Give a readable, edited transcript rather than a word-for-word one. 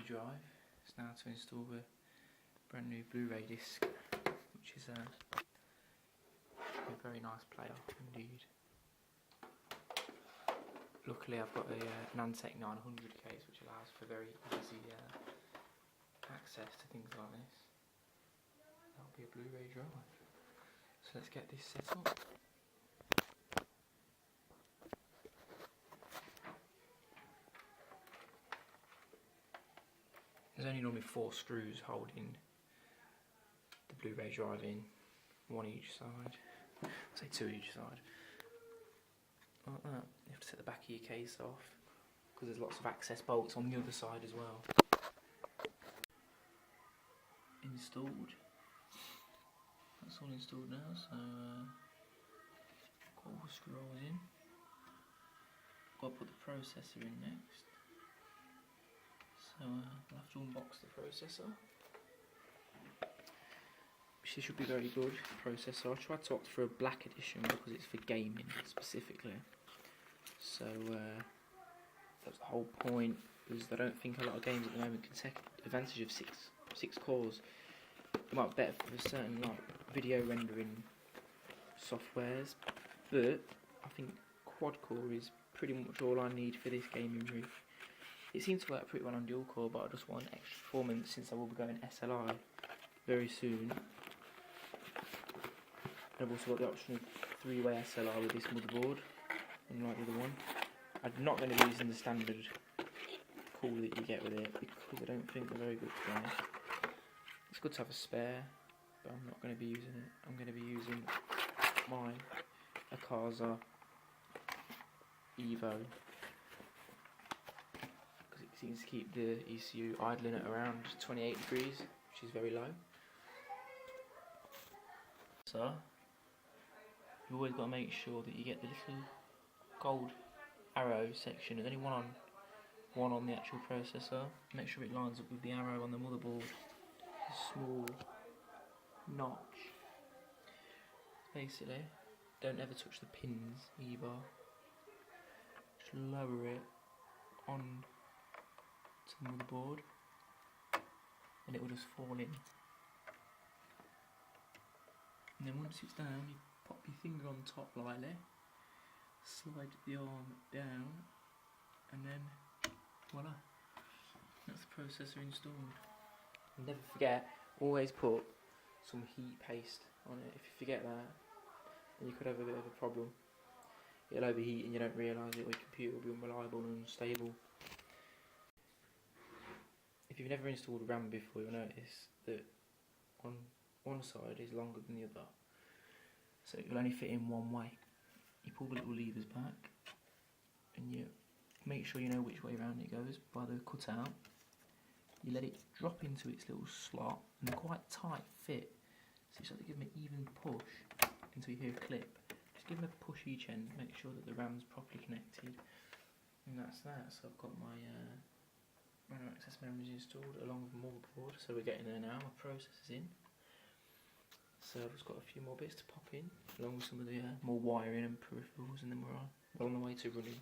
drive. It's now to install the brand new Blu-ray disc, which is a very nice player indeed. Luckily I've got a Nantec 900 case which allows for very easy access to things like this. That'll be a Blu-ray drive. So let's get this set up. There's only normally 4 screws holding the Blu-ray drive in, 1 each side, say 2 each side. Like that. You have to take the back of your case off because there's lots of access bolts on the other side as well. Installed. That's all installed now, so got all the screw holes in. Got to put the processor in next. So I'll have to unbox the processor. Which should be very good processor. I tried to opt for a black edition because it's for gaming specifically. So that's the whole point. Is I don't think a lot of games at the moment can take advantage of six cores. It might be better for certain like video rendering softwares, but I think quad core is pretty much all I need for this gaming rig. It seems to work pretty well on dual core, but I just want extra performance since I will be going SLI very soon. I've also got the option of 3-way SLR with this motherboard, unlike the other one. I'm not going to be using the standard cool that you get with it because I don't think they're very good to be honest. It's good to have a spare, but I'm not going to be using it. I'm going to be using my Akaza Evo because it seems to keep the ECU idling at around 28 degrees, which is very low. So you've always got to make sure that you get the little gold arrow section. There's only one on the actual processor. Make sure it lines up with the arrow on the motherboard. A small notch. Basically, don't ever touch the pins either. Just lower it on to the motherboard, and it will just fall in. And then once it's down, you pop your finger on top lightly, slide the arm down, and then voila, that's the processor installed. And never forget, always put some heat paste on it. If you forget that, then you could have a bit of a problem. It'll overheat and you don't realise it, or your computer will be unreliable and unstable. If you've never installed RAM before, you'll notice that on one side is longer than the other, so it will only fit in one way. You pull the little levers back and you make sure you know which way around it goes by the cutout. You let it drop into its little slot, and they're quite tight fit, so you just have to give them an even push until you hear a clip. Just give them a push each end, make sure that the RAM's properly connected, and that's that. So I've got my random access memories installed along with the motherboard, so we're getting there now. My processor's in. So I've just got a few more bits to pop in, along with some of the more wiring and peripherals, and then we're on the way to running.